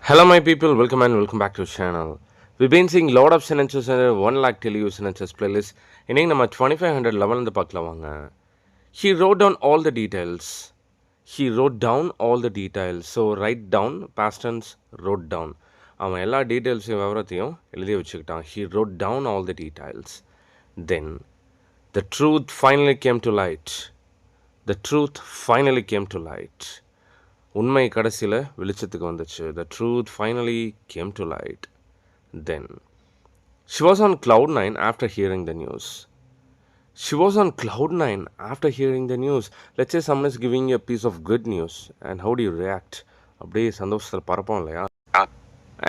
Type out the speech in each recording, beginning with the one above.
Hello my people, welcome and welcome back to the channel. We've been seeing lot of sentences in a 1 lakh tell you sentences playlist. இன்னைக்கு நம்ம 2500 level இருந்து பார்க்கலாம் வாங்க. He wrote down all the details. He wrote down all the details. So write down, past tense, wrote down. அவன் எல்லா டீட்டெயில்ஸையும் விவரத்தையும் எழுதி வச்சுக்கிட்டான். He wrote down all the details. Then the truth finally came to light. The truth finally came to light. உண்மை கடைசியில் வெளிச்சத்துக்கு வந்துச்சு. The truth finally came to light. Then she was on cloud 9 after hearing the news. She was on cloud 9 after hearing the news. Let's say someone is giving you a piece of good news and how do you react? அப்படியே சந்தோஷத்தில் பரப்போம் இல்லையா?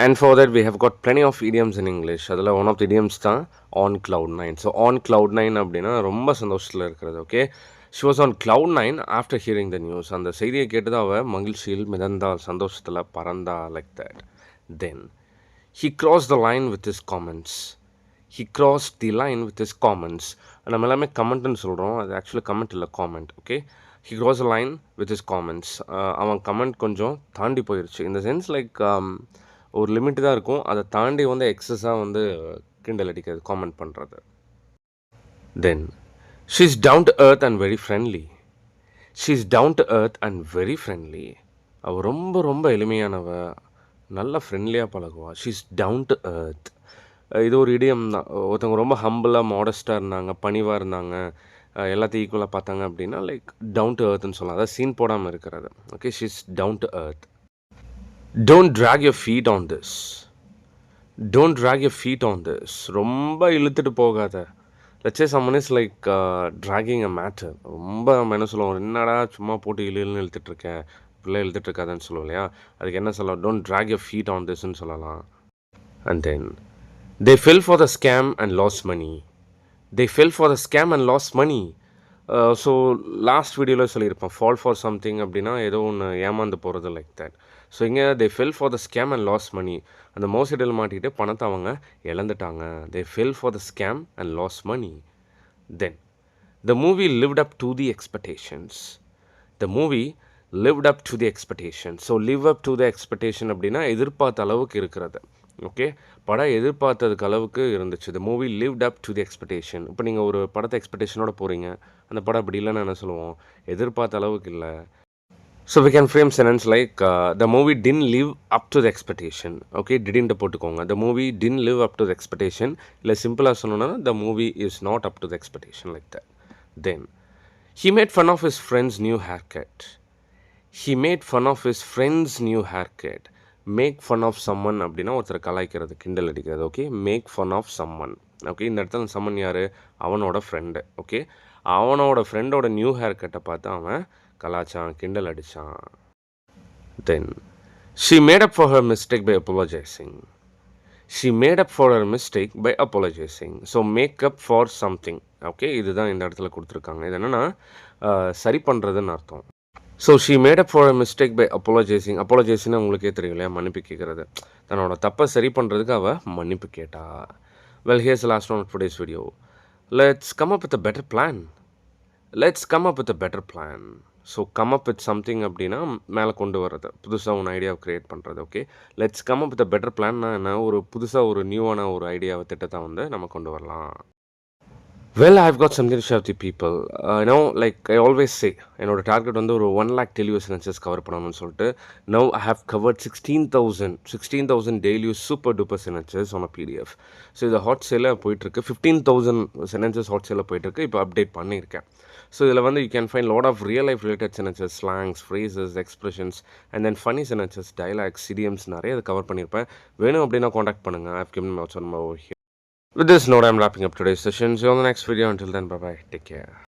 And for that we have got plenty of idioms in English. அதில் one of the idioms தான் on cloud 9. So on cloud 9 அப்படின்னா ரொம்ப சந்தோஷத்தில் இருக்கிறது. Okay, she was on cloud 9 after hearing the news. அந்த செய்தியை கேட்டது அவள் மகிழ்ச்சியில் மிதந்தாள், சந்தோஷத்தில் பறந்தா, like that. Then he crossed the line with his comments. He crossed the line with his comments. நம்ம எல்லாமே கமெண்ட்னு சொல்கிறோம், அது ஆக்சுவலி கமெண்ட் இல்லை, comment. Okay, he crossed the line with his comments. அவன் கமெண்ட் கொஞ்சம் தாண்டி போயிடுச்சு. இந்த சென்ஸ் லைக் ஒரு லிமிட் தான் இருக்கும், அதை தாண்டி வந்து எக்ஸஸாக வந்து கிண்டல் அடிக்கிறது, காமெண்ட் பண்ணுறது. Then she is down to earth and very friendly. She is down to earth and very friendly. அவள் ரொம்ப ரொம்ப எளிமையானவ, நல்லா ஃப்ரெண்ட்லியாக பழகுவா. She is down to earth. இது ஒரு இடியம் தான். ஒருத்தவங்க ரொம்ப ஹம்பிளாக மாடஸ்ட்டாக இருந்தாங்க, பணிவாக இருந்தாங்க, எல்லாத்தையும் ஈக்குவலாக பார்த்தாங்க அப்படின்னா லைக் டவுன் டு earthன்னு சொல்லலாம். அதாவது சீன் போடாமல் இருக்கிறது. Okay, she is down to earth. Don't drag your feet on this. Don't drag your feet on this. ரொம்ப இழுத்துட்டு போகாத. Let's say someone is like dragging a matter. ரொம்ப நம்ம என்ன சொல்லுவோம், என்னடா சும்மா போட்டு இழுன்னு இழுத்துட்ருக்கேன், இப்படிலாம் இழுத்துட்ருக்காதுன்னு சொல்லுவோம் இல்லையா? அதுக்கு என்ன சொல்லலாம்? Don't drag your feet on thisன்னு சொல்லலாம். And then they fell for the scam and lost money. They fell for the scam and lost money. So last வீடியோவில் சொல்லியிருப்பேன், ஃபால் ஃபார் சம்திங் அப்படின்னா ஏதோ ஒன்று ஏமாந்து போகிறது, லைக் தட். ஸோ இங்கே they fell for the scam and loss money. அந்த மோசடியில் மாட்டிக்கிட்டு பணத்தை அவங்க இழந்துட்டாங்க. They fell for the scam and loss money. Then the movie lived up to the expectations. The movie lived up to the expectation. So live up to the expectation அப்படின்னா எதிர்பார்த்த அளவுக்கு இருக்கிறது. ஓகே, படம் எதிர்பார்த்ததுக்கு அளவுக்கு இருந்துச்சு. The movie lived up to the expectation. இப்போ நீங்கள் ஒரு படத்தை எக்ஸ்பெக்டேஷனோட போகிறீங்க, அந்த படம் அப்படி இல்லைன்னு என்ன சொல்லுவோம், எதிர்பார்த்த அளவுக்கு இல்லை. So we can frame sentence like the movie didn't live up to the expectation. Okay, didn't போட்டுக்கோங்க. the movie didn't live up to the expectation. இல்லை சிம்பிளாக சொன்னோன்னா the movie is not up to the expectation, like that. Then he made fun of his friend's new haircut. He made fun of his friend's new haircut. Make fun of someone அப்படின்னா ஒருத்தர் கலாய்க்கிறது, கிண்டல் அடிக்கிறது. Okay, make fun of someone. Okay, இந்த இடத்துல summon யார்? அவனோட friend. Okay, அவனோட ஃப்ரெண்டோட நியூ ஹேர் கட்டை பார்த்து அவன் கலாச்சான், கிண்டல் அடித்தான். Then she made up for her mistake by apologizing. She made up for her mistake by apologizing. So make up for something. Okay, இதுதான் இந்த இடத்துல கொடுத்துருக்காங்க. இது என்னென்னா சரி பண்ணுறதுன்னு அர்த்தம். So she made up for a mistake by apologizing. அப்பாலஜைசிங்னு உங்களுக்கே தெரியும் இல்லையா, மன்னிப்பு கேட்குறது. தன்னோட தப்பை சரி பண்ணுறதுக்கு அவள் மன்னிப்பு கேட்டா. Well, here's last one today's video. Let's come up with a better plan. Let's come up with a better plan. So come up with something அப்படின்னா மேலே கொண்டு வர்றது, புதுசாக ஒன்று ஐடியாவை க்ரியேட் பண்ணுறது. Okay, let's come up with a better பிளான்னா என்ன, ஒரு புதுசாக ஒரு நியூவான ஒரு ஐடியாவை, திட்டத்தை வந்து நம்ம கொண்டு வரலாம். Well, I've got something to share with you people. Like I always say, என்னோட டார்கெட் வந்து ஒரு 1 lakh daily sentences கவர் பண்ணணும்னு சொல்லிட்டு. Now I have covered 16,000 daily super duper sentences on a PDF. So இது ஹாட் சேலில் போயிட்டுருக்கு. 15,000 sentences hot சேலில் போயிட்டுருக்கு. இப்போ update பண்ணியிருக்கேன். ஸோ இதில் வந்து you can find lot of real life related sentences, slangs, phrases, expressions, and then funny sentences, dialogues, idioms நிறைய அதை cover பண்ணியிருப்பேன். வேணும் அப்படின்னா காண்டாக்ட் பண்ணுங்கள். I've given my over here. With this note, I'm wrapping up today's session. See you on the next video. Until then, bye-bye. Take care.